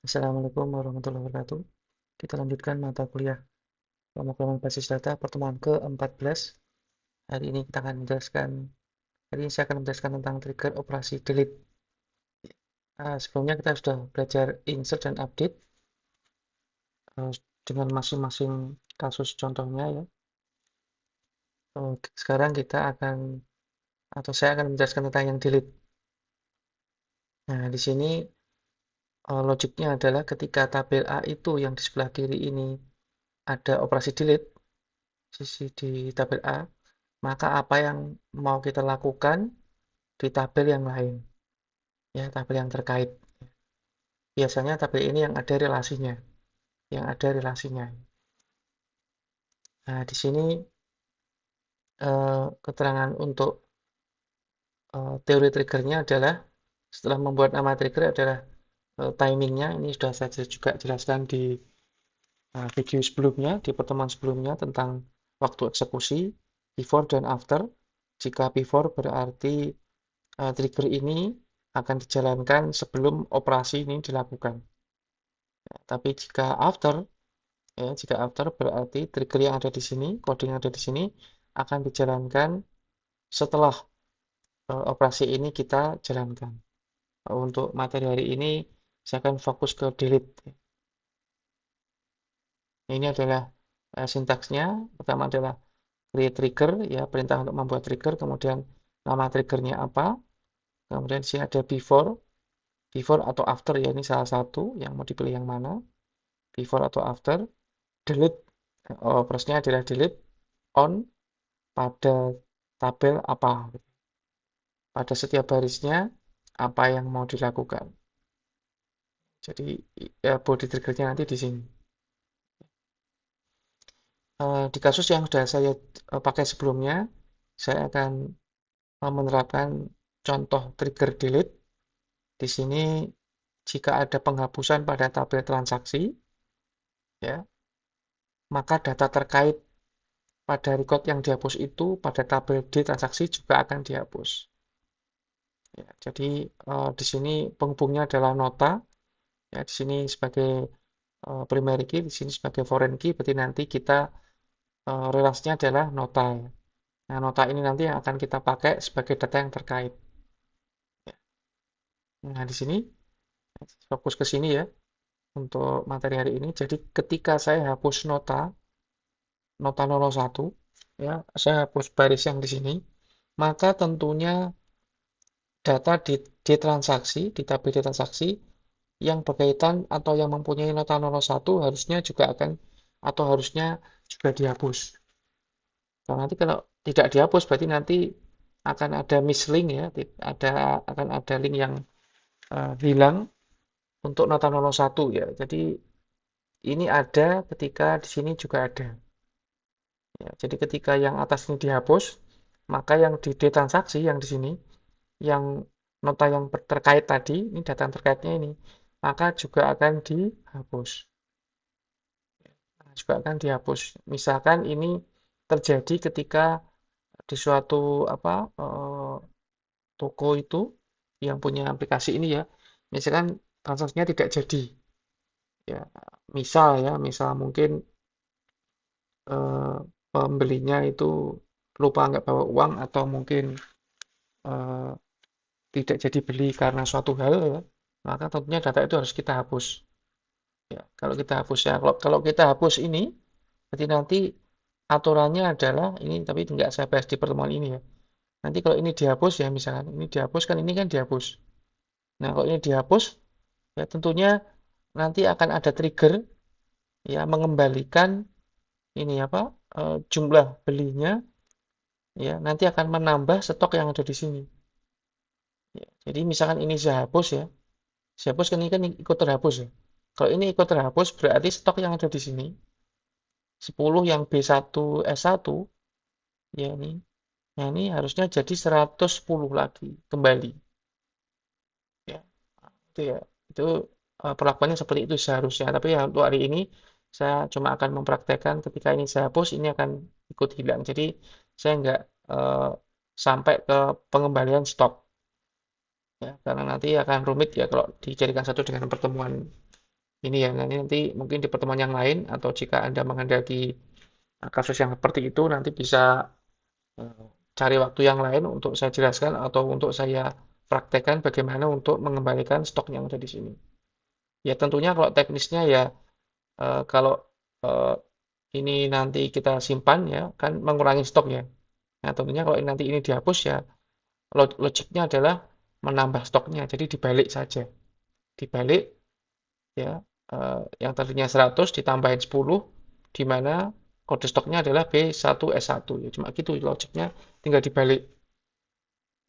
Assalamualaikum warahmatullahi wabarakatuh. Kita lanjutkan mata kuliah pemrograman basis data pertemuan ke-14. Hari ini saya akan menjelaskan tentang trigger operasi delete. Sebelumnya kita sudah belajar insert dan update uh, dengan masing-masing kasus contohnya ya. Sekarang saya akan menjelaskan tentang yang delete. Nah, di sini logiknya adalah ketika tabel A itu yang di sebelah kiri ini ada operasi delete, sisi di tabel A, maka apa yang mau kita lakukan di tabel yang lain, ya, tabel yang terkait. Biasanya tabel ini yang ada relasinya. Nah, di sini keterangan untuk teori triggernya adalah setelah membuat nama trigger adalah timingnya. Ini sudah saya juga jelaskan di video sebelumnya, di pertemuan sebelumnya tentang waktu eksekusi, before dan after. Jika before berarti trigger ini akan dijalankan sebelum operasi ini dilakukan. Tapi jika after berarti trigger yang ada di sini, coding yang ada di sini akan dijalankan setelah operasi ini kita jalankan. Untuk materi hari ini saya akan fokus ke delete. Ini adalah sintaksnya. Pertama adalah create trigger, ya, perintah untuk membuat trigger, kemudian nama triggernya apa, kemudian di sini ada before atau after, ya, ini salah satu yang mau dipilih yang mana, before atau after. Delete, operasinya adalah delete on pada tabel apa, pada setiap barisnya apa yang mau dilakukan. Jadi ya, body triggernya nanti di sini. Di kasus yang sudah saya pakai sebelumnya, saya akan menerapkan contoh trigger delete. Di sini jika ada penghapusan pada tabel transaksi, ya, maka data terkait pada record yang dihapus itu pada tabel D transaksi juga akan dihapus. Ya, jadi di sini penghubungnya adalah nota. Ya, di sini sebagai primary key, di sini sebagai foreign key, berarti nanti kita relasinya adalah nota. Ya. Nah, nota ini nanti yang akan kita pakai sebagai data yang terkait. Ya. Nah, di sini fokus ke sini ya untuk materi hari ini. Jadi ketika saya hapus nota 01, ya, saya hapus baris yang di sini, maka tentunya data di transaksi, di tabel di transaksi yang berkaitan atau yang mempunyai nota 01 harusnya juga dihapus. Kalau nanti kalau tidak dihapus berarti nanti akan ada mislink, ya, akan ada link yang hilang untuk nota 01, ya. Jadi ini ada ketika di sini juga ada. Ya, jadi ketika yang atas ini dihapus, maka yang di detransaksi yang di sini, yang nota yang terkait tadi, ini data terkaitnya ini, maka juga akan dihapus. Juga akan dihapus. Misalkan ini terjadi ketika di suatu toko itu yang punya aplikasi ini, ya, misalkan transaksinya tidak jadi, ya, misal mungkin eh, pembelinya itu lupa nggak bawa uang atau mungkin eh, tidak jadi beli karena suatu hal, ya, maka tentunya data itu harus kita hapus. Ya, kalau kita hapus, ya, kalau kita hapus ini, berarti nanti aturannya adalah ini, tapi nggak saya bahas di pertemuan ini ya. Nanti kalau ini dihapus, ya, misalkan ini dihapus, kan ini kan dihapus. Nah, kalau ini dihapus, ya, tentunya nanti akan ada trigger, ya, mengembalikan ini apa, jumlah belinya, ya, nanti akan menambah stok yang ada di sini. Ya, jadi misalkan ini saya hapus kan ini kan ikut terhapus, ya. Kalau ini ikut terhapus berarti stok yang ada di sini 10 yang B1S1, ya, ini. Nah, ini harusnya jadi 110 lagi kembali. Ya, itu ya. Itu perlakuannya seperti itu seharusnya. Tapi ya untuk hari ini saya cuma akan mempraktekkan ketika ini saya hapus ini akan ikut hilang. Jadi saya nggak eh, sampai ke pengembalian stok, ya, karena nanti akan rumit ya kalau dijadikan satu dengan pertemuan Ini ya, nanti mungkin di pertemuan yang lain atau jika Anda menghendaki kasus yang seperti itu nanti bisa eh, cari waktu yang lain untuk saya jelaskan atau untuk saya praktekkan bagaimana untuk mengembalikan stok yang ada di sini. Ya tentunya kalau teknisnya ya kalau eh, ini nanti kita simpan ya kan mengurangi stok ya. Nah tentunya kalau nanti ini dihapus ya logiknya adalah menambah stoknya. Jadi dibalik saja. Dibalik ya yang tadinya 100 ditambahin 10 di mana kode stoknya adalah B1S1 ya cuma gitu logiknya tinggal dibalik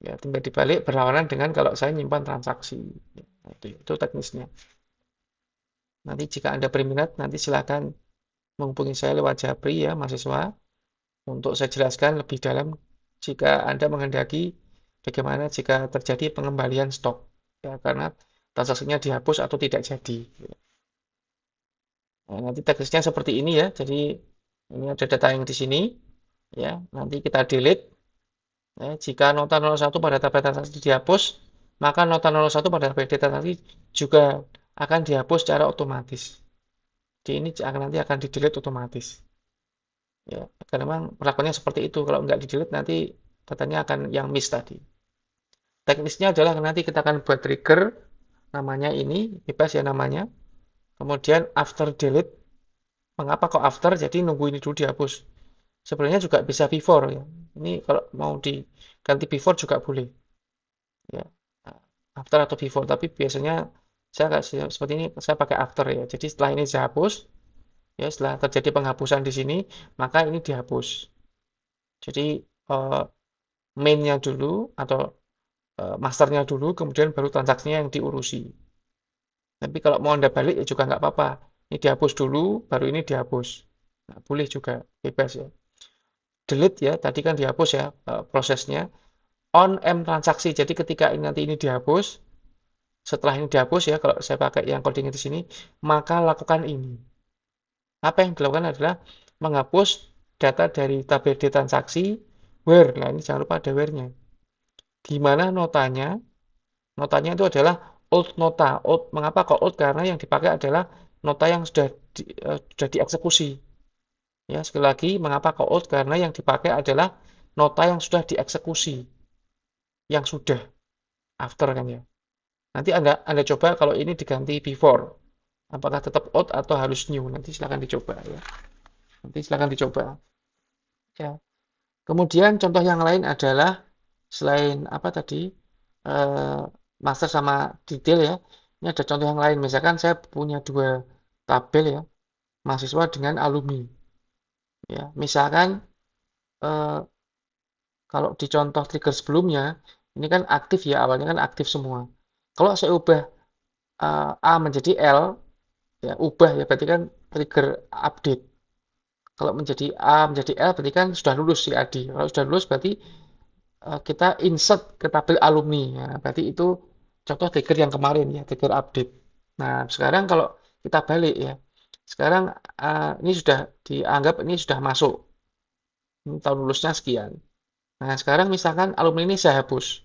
ya tinggal dibalik berlawanan dengan kalau saya nyimpan transaksi ya, itu teknisnya nanti jika Anda berminat nanti silakan menghubungi saya lewat Japri ya mahasiswa untuk saya jelaskan lebih dalam jika Anda menghendaki bagaimana jika terjadi pengembalian stok ya karena transaksinya dihapus atau tidak jadi. Nah, nanti teknisnya seperti ini ya. Jadi ini ada data yang di sini ya. Nanti kita delete ya. Jika nota 01 pada tabel transaksi dihapus, maka nota 01 pada tabel transaksi juga akan dihapus secara otomatis. Jadi ini nanti akan di delete otomatis. Ya, karena memang perlakuannya seperti itu. Kalau nggak di delete nanti datanya akan yang miss tadi. Teknisnya adalah nanti kita akan buat trigger namanya ini bebas ya namanya. Kemudian after delete. Mengapa kok after? Jadi nunggu ini dulu dihapus. Sebenarnya juga bisa before ya. Ini kalau mau diganti before juga boleh. Ya, after atau before. Tapi biasanya saya nggak seperti ini. Saya pakai after ya. Jadi setelah ini saya hapus, ya setelah terjadi penghapusan di sini, maka ini dihapus. Jadi eh, mainnya dulu atau masternya dulu, kemudian baru transaksinya yang diurusi. Tapi kalau mau Anda balik ya juga nggak apa-apa. Ini dihapus dulu, baru ini dihapus. Nah, boleh juga, bebas ya. Delete ya, tadi kan dihapus ya prosesnya. On M transaksi, jadi ketika nanti ini dihapus, setelah ini dihapus ya, kalau saya pakai yang codingnya di sini, maka lakukan ini. Apa yang dilakukan adalah menghapus data dari tabel D transaksi, where. Nah, ini jangan lupa ada where-nya. Di mana notanya? Notanya itu adalah old nota. Old, mengapa kok old? Karena yang dipakai adalah nota yang sudah dieksekusi. Ya, sekali lagi, mengapa kok old? Karena yang dipakai adalah nota yang sudah dieksekusi, yang sudah after kan ya. Nanti Anda coba kalau ini diganti before. Apakah tetap old atau harus new? Nanti silakan dicoba ya. Nanti silakan dicoba. Ya. Kemudian contoh yang lain adalah selain apa tadi eh, master sama detail ya. Ini ada contoh yang lain. Misalkan saya punya dua tabel ya, mahasiswa dengan alumni. Ya, misalkan eh, kalau di contoh trigger sebelumnya, ini kan aktif ya, awalnya kan aktif semua. Kalau saya ubah A menjadi L, ya ubah ya berarti kan trigger update. Kalau menjadi A menjadi L berarti kan sudah lulus si Adi. Kalau sudah lulus berarti kita insert ke tabel alumni. Ya, berarti itu contoh trigger yang kemarin ya, trigger update. Nah, sekarang kalau kita balik ya. Sekarang ini sudah dianggap ini sudah masuk. Ini tahun lulusnya sekian. Nah, sekarang misalkan alumni ini saya hapus.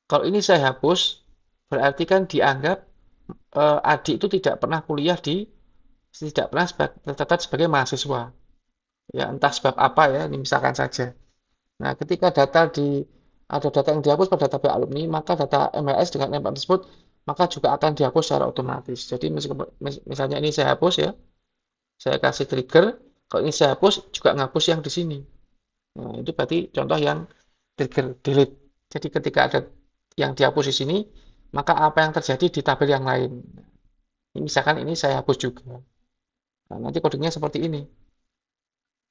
Kalau ini saya hapus, berarti kan dianggap adik itu tidak pernah kuliah tidak pernah tercatat sebagai mahasiswa. Ya, entah sebab apa ya, ini misalkan saja. Nah, ketika ada data yang dihapus pada tabel alumni, maka data MLS dengan NPM tersebut maka juga akan dihapus secara otomatis. Jadi misalnya ini saya hapus ya, saya kasih trigger, kalau ini saya hapus juga ngapus yang di sini. Nah, itu berarti contoh yang trigger delete. Jadi ketika ada yang dihapus di sini, maka apa yang terjadi di tabel yang lain. Ini misalkan ini saya hapus juga. Nah, nanti kodenya seperti ini.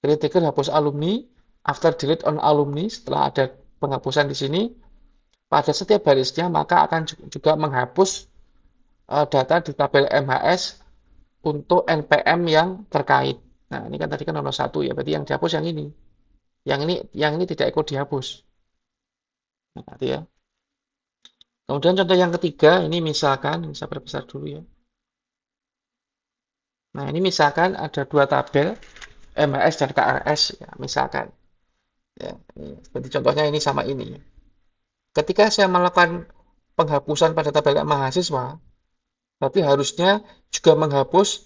Critical hapus alumni, after delete on alumni, setelah ada penghapusan di sini, pada setiap barisnya maka akan juga menghapus data di tabel MHS untuk NPM yang terkait. Nah, ini kan tadi kan nomor satu ya, berarti yang dihapus yang ini. Yang ini tidak ikut dihapus. Nah, nanti ya. Kemudian contoh yang ketiga, ini misalkan, ini saya perbesar dulu ya. Nah, ini misalkan ada dua tabel, MHS dan KRS, ya, misalkan. Ya, ini, seperti contohnya ini sama ini. Ketika saya melakukan penghapusan pada tabel mahasiswa, Berarti harusnya juga menghapus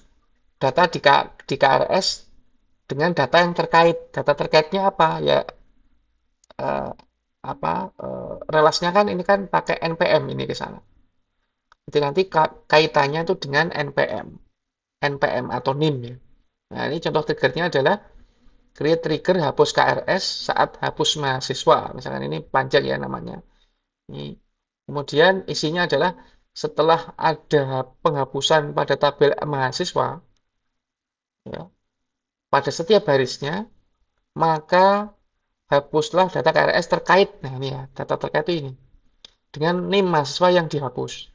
data di KRS dengan data yang terkait. Data terkaitnya apa? Ya eh, relasinya kan ini kan pakai NPM ini ke sana. Jadi nanti kaitannya itu dengan NPM atau NIM ya. Nah, ini contoh triggernya adalah create trigger hapus KRS saat hapus mahasiswa. Misalkan ini panjang ya namanya. Ini. Kemudian isinya adalah setelah ada penghapusan pada tabel mahasiswa, ya, pada setiap barisnya, maka hapuslah data KRS terkait. Nah, ini ya, data terkait itu ini. Dengan NIM mahasiswa yang dihapus.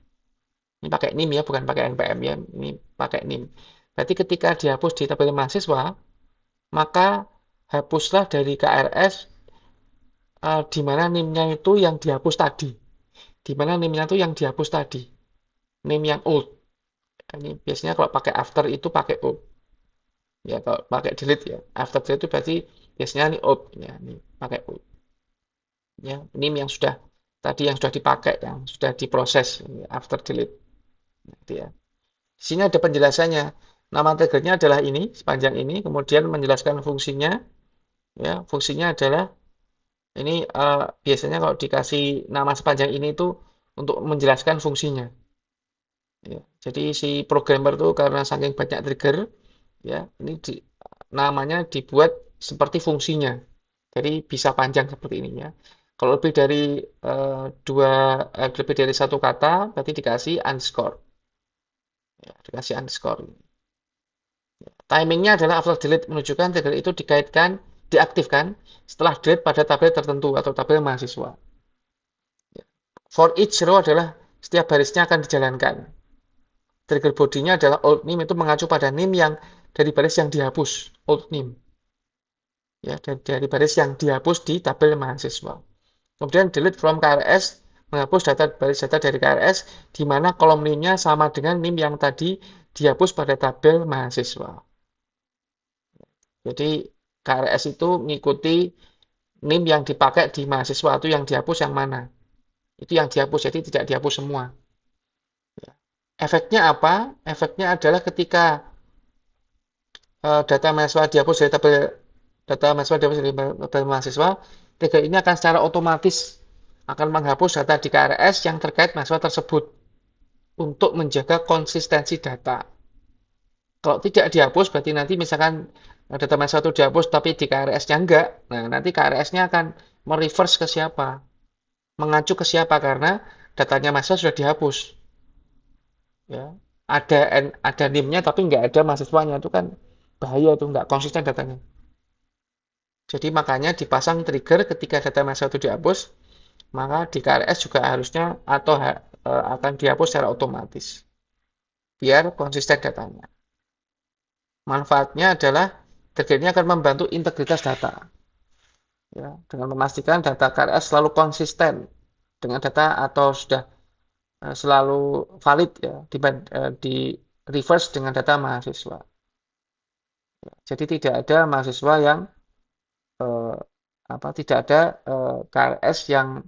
Ini pakai NIM ya, bukan pakai NPM ya. Ini pakai NIM. Berarti ketika dihapus di tabel mahasiswa, maka hapuslah dari KRS di mana NIM-nya itu yang dihapus tadi. Di mana NIM-nya itu yang dihapus tadi. NIM yang old. Ini biasanya kalau pakai after itu pakai old. Ya, kalau pakai delete ya. After delete itu berarti biasanya ini old. Ya, ini pakai old. Ya, NIM yang sudah tadi yang sudah dipakai, yang sudah diproses after delete. Gitu ya. Di sini ada penjelasannya. Nama triggernya adalah ini, sepanjang ini. Kemudian menjelaskan fungsinya. Ya, fungsinya adalah ini biasanya kalau dikasih nama sepanjang ini itu untuk menjelaskan fungsinya. Ya. Jadi si programmer tuh karena saking banyak trigger, ya ini namanya dibuat seperti fungsinya. Jadi bisa panjang seperti ini ya. Kalau lebih dari lebih dari satu kata, berarti dikasih underscore. Ya, dikasih underscore. Timingnya adalah after delete menunjukkan trigger itu diaktifkan setelah delete pada tabel tertentu atau tabel mahasiswa. For each row adalah setiap barisnya akan dijalankan. Trigger bodinya adalah old name itu mengacu pada name yang dari baris yang dihapus, old name. Ya, dari baris yang dihapus di tabel mahasiswa. Kemudian delete from KRS menghapus baris data dari KRS di mana kolom name-nya sama dengan name yang tadi dihapus pada tabel mahasiswa. Jadi KRS itu mengikuti NIM yang dipakai di mahasiswa itu yang dihapus yang mana. Itu yang dihapus, jadi tidak dihapus semua. Efeknya apa? Efeknya adalah ketika data mahasiswa dihapus dari tabel data mahasiswa dihapus dari tabel mahasiswa, trigger ini akan secara otomatis akan menghapus data di KRS yang terkait mahasiswa tersebut untuk menjaga konsistensi data. Kalau tidak dihapus, berarti nanti misalkan data mahasiswa itu dihapus tapi di KRS-nya enggak, nah nanti KRS-nya akan mereverse ke siapa? Mengacu ke siapa? Karena datanya mahasiswa sudah dihapus. Ya. Ada NIM-nya tapi nggak ada mahasiswanya, itu kan bahaya, itu nggak konsisten datanya. Jadi makanya dipasang trigger ketika data mahasiswa itu dihapus, maka di KRS juga harusnya atau akan dihapus secara otomatis biar konsisten datanya. Manfaatnya adalah trigger ini akan membantu integritas data, ya, dengan memastikan data KRS selalu konsisten dengan data atau sudah selalu valid ya di reverse dengan data mahasiswa. Jadi tidak ada mahasiswa yang eh, tidak ada KRS yang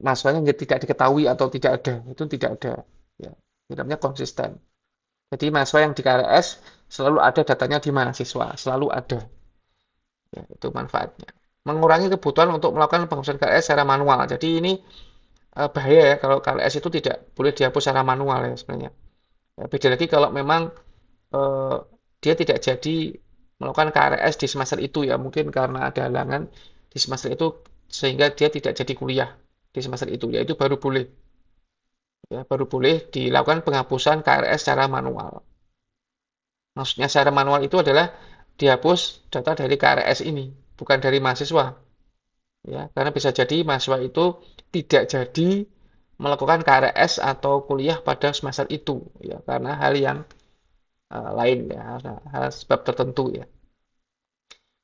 mahasiswanya tidak diketahui atau tidak ada, itu tidak ada. Ya, itu namanya konsisten. Jadi mahasiswa yang di KRS selalu ada datanya di mahasiswa, selalu ada. Ya, itu manfaatnya. Mengurangi kebutuhan untuk melakukan penghapusan KRS secara manual. Jadi ini bahaya ya kalau KRS itu tidak boleh dihapus secara manual ya sebenarnya. Ya, beda lagi kalau memang eh, dia tidak jadi melakukan KRS di semester itu ya, mungkin karena ada halangan di semester itu sehingga dia tidak jadi kuliah di semester itu ya, itu baru boleh ya, baru boleh dilakukan penghapusan KRS secara manual. Maksudnya secara manual itu adalah dihapus data dari KRS ini, bukan dari mahasiswa ya, karena bisa jadi mahasiswa itu tidak jadi melakukan KRS atau kuliah pada semester itu ya, karena hal yang lain ya, hal sebab tertentu ya.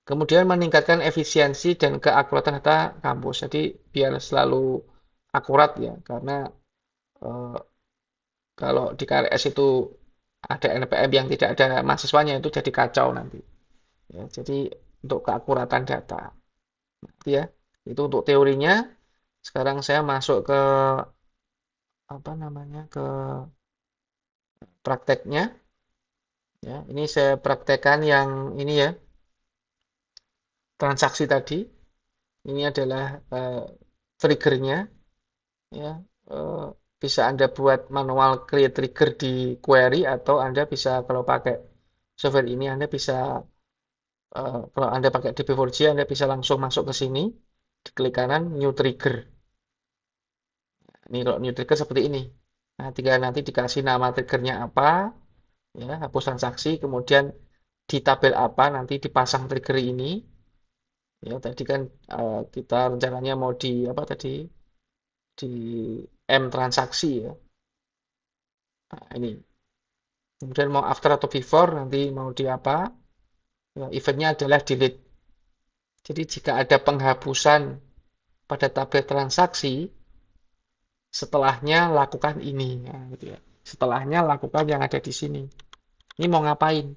Kemudian meningkatkan efisiensi dan keakuratan data kampus. Jadi biar selalu akurat ya, karena eh, kalau di KRS itu ada NPM yang tidak ada mahasiswanya itu jadi kacau nanti. Ya, jadi untuk keakuratan data, ya itu untuk teorinya. Sekarang saya masuk ke apa namanya ke prakteknya ya. Ini saya praktekkan yang ini ya, transaksi tadi. Ini adalah triggernya ya. Eh, Bisa Anda buat manual create trigger di query atau Anda bisa kalau pakai software ini Anda bisa kalau Anda pakai DB4J Anda bisa langsung masuk ke sini, diklik kanan new trigger. Ini kalau new trigger seperti ini. Nah, tinggal nanti dikasih nama triggernya apa, ya, hapus transaksi, kemudian di tabel apa nanti dipasang trigger ini. Ya, tadi kan kita rencananya mau di apa tadi? Di M transaksi ya. Nah, ini. Kemudian mau after atau before nanti mau di apa? Ya, eventnya adalah delete. Jadi jika ada penghapusan pada tabel transaksi, setelahnya lakukan ini. Nah, gitu ya. Setelahnya lakukan yang ada di sini. Ini mau ngapain?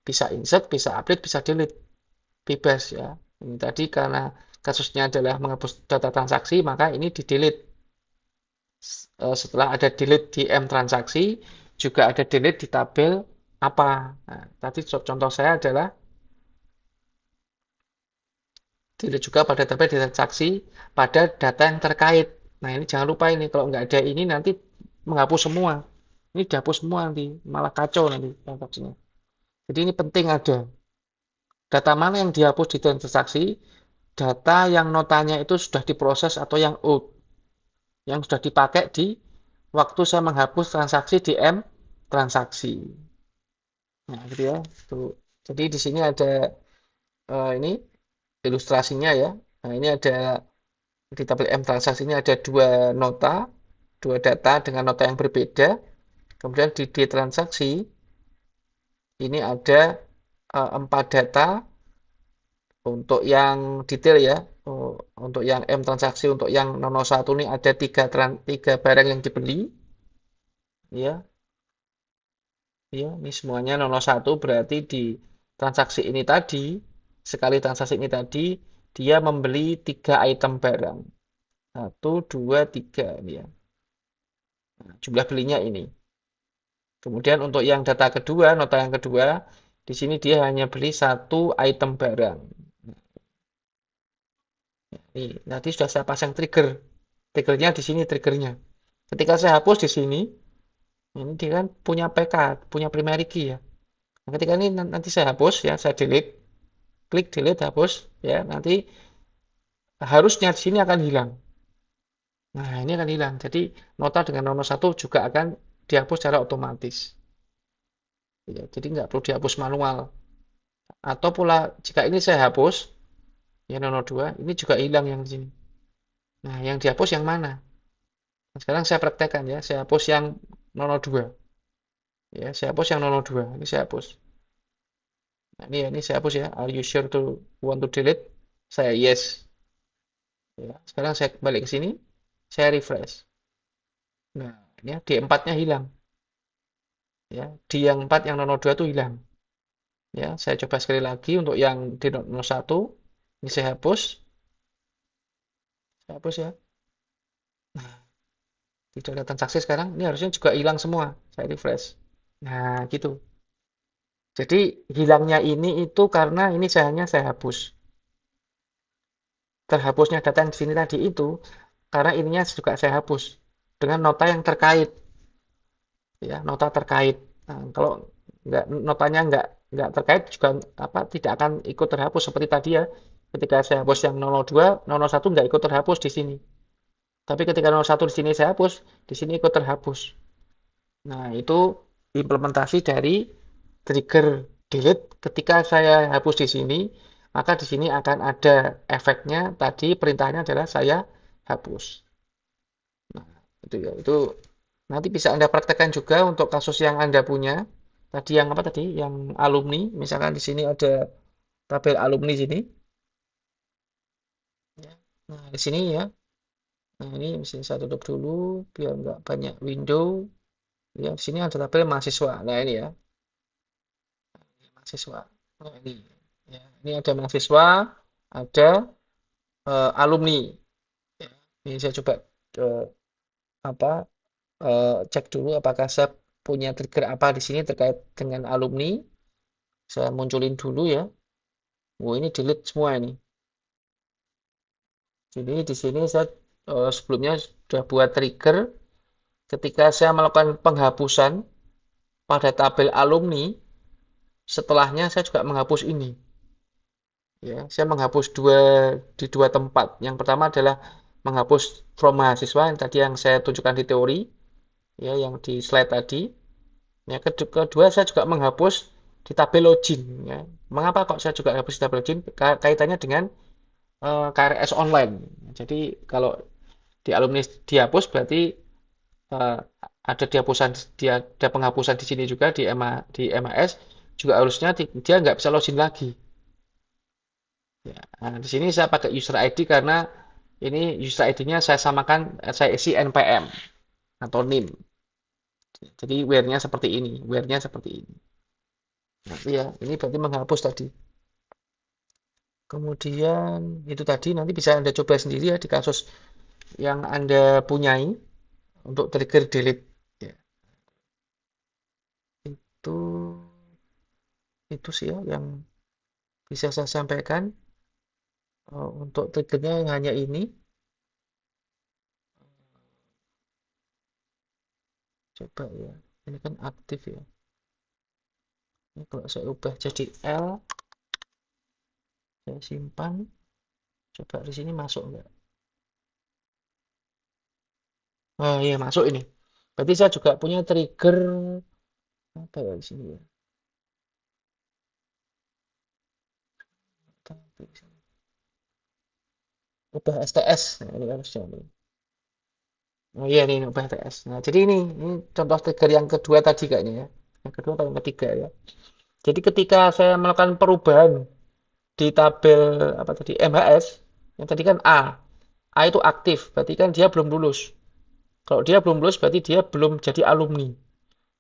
Bisa insert, bisa update, bisa delete. Bebas ya. Ini tadi karena kasusnya adalah menghapus data transaksi, maka ini di delete. Setelah ada delete di M transaksi, juga ada delete di tabel apa. Nah, tadi contoh saya adalah delete juga pada tabel transaksi pada data yang terkait. Nah, ini jangan lupa ini kalau nggak ada ini nanti menghapus semua. Ini dihapus semua nanti, malah kacau nanti transaksinya. Jadi ini penting ada. Data mana yang dihapus di transaksi, data yang notanya itu sudah diproses atau yang old, yang sudah dipakai di waktu saya menghapus transaksi di M transaksi. Nah, gitu ya. Tuh. Jadi di sini ada ini ilustrasinya ya. Nah, ini ada di tabel M transaksi ini ada dua nota, dua data dengan nota yang berbeda. Kemudian di D transaksi ini ada empat data untuk yang detail ya. Untuk yang M transaksi, untuk yang 001 ini ada tiga barang yang dibeli. Ya, ya, ini semuanya 001 berarti di transaksi ini tadi, sekali transaksi ini tadi, dia membeli tiga item barang. Satu, dua, tiga. Ini ya. Nah, jumlah belinya ini. Kemudian untuk yang data kedua, nota yang kedua, di sini dia hanya beli satu item barang. Nih, nanti sudah saya pasang trigger. Triggernya di sini triggernya. Ketika saya hapus di sini, ini dia kan punya PK, punya primary key ya. Nah, ketika ini nanti saya hapus ya, saya delete, klik delete hapus ya, nanti harusnya di sini akan hilang. Nah, ini akan hilang. Jadi nota dengan nomor satu juga akan dihapus secara otomatis. Ya, jadi nggak perlu dihapus manual. Atau pula jika ini saya hapus, ya nomor dua, ini juga hilang yang di sini. Nah, yang dihapus yang mana? Nah, sekarang saya praktekkan ya, saya hapus yang nomor dua. Ya, saya hapus yang nomor dua. Ini saya hapus. Nah, ini saya hapus ya. Are you sure to want to delete? Saya yes. Ya, sekarang saya balik ke sini, saya refresh. Nah, ini ya, di empatnya hilang. Ya, di yang 4 yang 02 itu hilang. Ya, saya coba sekali lagi untuk yang di 01. Ini saya hapus ya. Nah, tidak ada transaksi sekarang. Ini harusnya juga hilang semua. Saya refresh. Nah, gitu. Jadi hilangnya ini itu karena ini saya hapus. Terhapusnya data yang di sini tadi itu karena ininya juga saya hapus dengan nota yang terkait. Ya, nota terkait. Nah, kalau notanya nggak terkait juga apa tidak akan ikut terhapus seperti tadi ya. Ketika saya hapus yang 002, 001 nggak ikut terhapus di sini. Tapi ketika 01 di sini saya hapus, di sini ikut terhapus. Nah, itu implementasi dari trigger delete ketika saya hapus di sini, maka di sini akan ada efeknya. Tadi perintahnya adalah saya hapus. Nah, itu ya. Itu nanti bisa Anda praktekkan juga untuk kasus yang Anda punya. Tadi yang apa tadi? Yang alumni. Misalkan di sini ada tabel alumni sini. Ya. Nah, di sini ya. Nah, ini mesti saya tutup dulu biar nggak banyak window. Ya, di sini ada tabel mahasiswa. Nah, ini ya. Ini mahasiswa. Nah, ini. Ya, ini ada mahasiswa, ada alumni. Ya. Ini saya coba apa? cek dulu apakah saya punya trigger apa di sini terkait dengan alumni. Saya munculin dulu ya. Oh, ini delete semua ini. Jadi di sini saya sebelumnya sudah buat trigger ketika saya melakukan penghapusan pada tabel alumni, setelahnya saya juga menghapus ini. Ya, saya menghapus di dua tempat. Yang pertama adalah menghapus from mahasiswa yang tadi yang saya tunjukkan di teori, ya, yang di slide tadi. Ya, kedua saya juga menghapus di tabel login. Ya. Mengapa kok saya juga hapus di tabel login? Kaitannya dengan KRS online. Jadi kalau di alumni dihapus berarti eh, ada dihapusan ada penghapusan di sini juga di MAS juga harusnya dia nggak bisa login lagi. Ya, nah, di sini saya pakai user ID karena ini user ID-nya saya samakan, saya isi NPM atau NIM. Jadi where-nya seperti ini. Nah, ya, ini berarti menghapus tadi. Kemudian itu tadi nanti bisa Anda coba sendiri ya di kasus yang Anda punyai untuk trigger delete. Ya, itu itu sih ya yang bisa saya sampaikan. Untuk triggernya yang hanya ini. Coba ya. Ini kan aktif ya. Ini kalau saya ubah jadi L, saya simpan. Coba di sini masuk nggak? Oh iya masuk ini. Berarti saya juga punya trigger apa ya di sini ya? Ubah STS. Nah, ini harusnya nih. Oh iya nih ubah STS. Nah, jadi ini contoh trigger yang kedua tadi kayaknya ya. Yang kedua atau yang ketiga ya. Jadi ketika saya melakukan perubahan di tabel apa tadi MHS, yang tadi kan A. A itu aktif, berarti kan dia belum lulus. Kalau dia belum lulus berarti dia belum jadi alumni.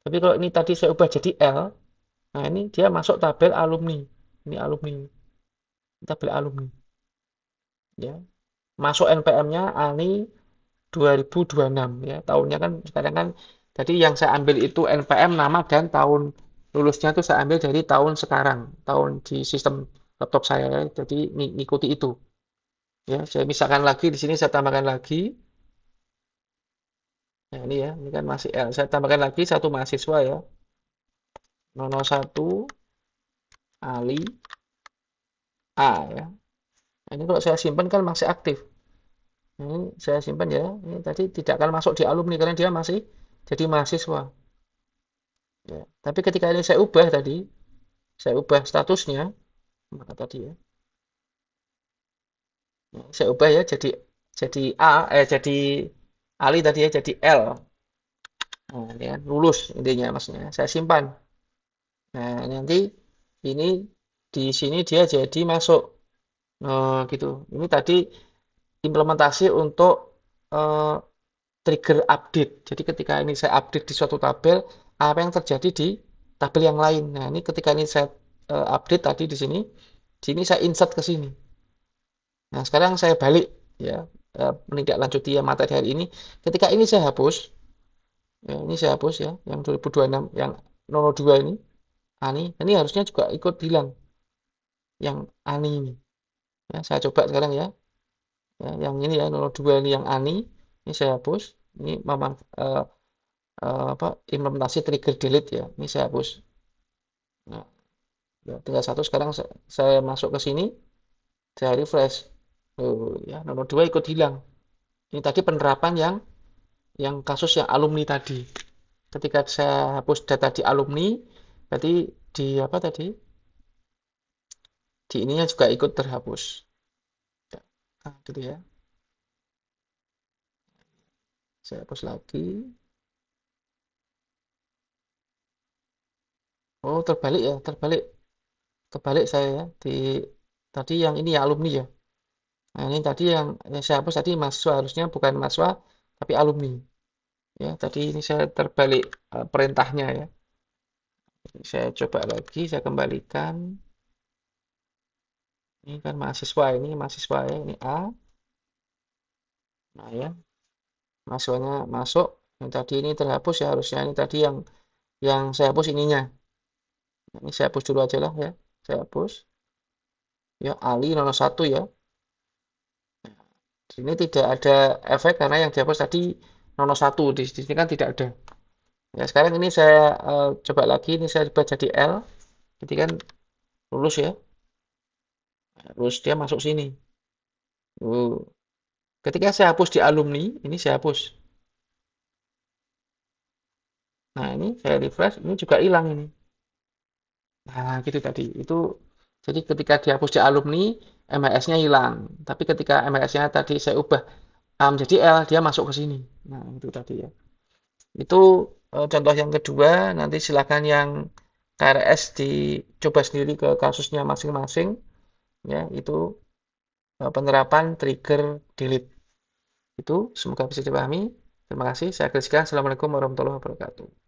Tapi kalau ini tadi saya ubah jadi L, nah ini dia masuk tabel alumni. Ini alumni, tabel alumni. Ya. Masuk NPM-nya ANI 2026 ya. Tahunnya kan sekarang kan tadi yang saya ambil itu NPM nama dan tahun lulusnya itu saya ambil dari tahun sekarang, tahun di sistem laptop saya ya. Jadi ngikuti itu. Ya, saya misalkan lagi di sini saya tambahkan lagi. Nah, ini ya, ini kan masih L. Saya tambahkan lagi satu mahasiswa ya. 001 Ali A ya. Nah, ini kalau saya simpan kan masih aktif. Nah, ini saya simpan ya. Ini tadi tidak akan masuk di alumni karena dia masih jadi mahasiswa. Ya. Tapi ketika ini saya ubah statusnya, mana tadi ya. Nah, saya ubah ya jadi jadi Ali tadi ya jadi L. Nah, ini kan lulus intinya maksudnya. Saya simpan. Nah, nanti ini di sini dia jadi masuk. Gitu. Ini tadi implementasi untuk eh, trigger update. Jadi ketika ini saya update di suatu tabel, apa yang terjadi di tabel yang lain. Nah, ini ketika ini saya update tadi di sini saya insert ke sini. Nah, sekarang saya balik ya menindaklanjuti yang materi hari ini. Ketika ini saya hapus, ya, ini saya hapus ya, yang 2026, yang 002 ini, ANI, ini harusnya juga ikut hilang yang ANI ini. Ya, saya coba sekarang ya. Ya, yang ini ya 02 ini yang ANI, ini saya hapus. Ini memang apa implementasi trigger delete ya. Ini saya hapus. Nah, ya, tinggal satu sekarang saya masuk ke sini, saya refresh. Oh, ya 02 ikut hilang. Ini tadi penerapan yang kasus yang alumni tadi. Ketika saya hapus data di alumni, berarti di apa tadi? Di ininya juga ikut terhapus. Nah, gitu ya. Saya hapus lagi. Oh, terbalik ya, kebalik saya ya. Tadi yang ini ya alumni ya. Nah, ini tadi yang saya hapus tadi mahasiswa harusnya bukan mahasiswa tapi alumni. Ya, tadi ini saya terbalik perintahnya ya. Saya coba lagi, saya kembalikan. Ini kan mahasiswa ya, ini A. Nah ya, mahasiswanya masuk. Yang tadi ini terhapus ya, harusnya ini tadi yang saya hapus ininya. Ini saya hapus dulu aja lah ya. Saya hapus. Ya, Ali 01 ya. Di sini tidak ada efek karena yang dihapus tadi 01. Di sini kan tidak ada. Ya, sekarang ini saya coba lagi. Ini saya baca di L. Jadi kan lulus ya. Terus dia masuk sini. Ketika saya hapus di alumni, ini saya hapus. Nah, ini saya refresh, ini juga hilang ini. Nah, gitu tadi. Itu jadi ketika dihapus di alumni, MHS-nya hilang. Tapi ketika MHS-nya tadi saya ubah menjadi L, dia masuk ke sini. Nah, itu tadi ya. Itu contoh yang kedua. Nanti silakan yang KRS dicoba sendiri ke kasusnya masing-masing. Ya, itu penerapan trigger delete. Itu semoga bisa dipahami. Terima kasih. Saya akhiri sekian. Assalamualaikum warahmatullahi wabarakatuh.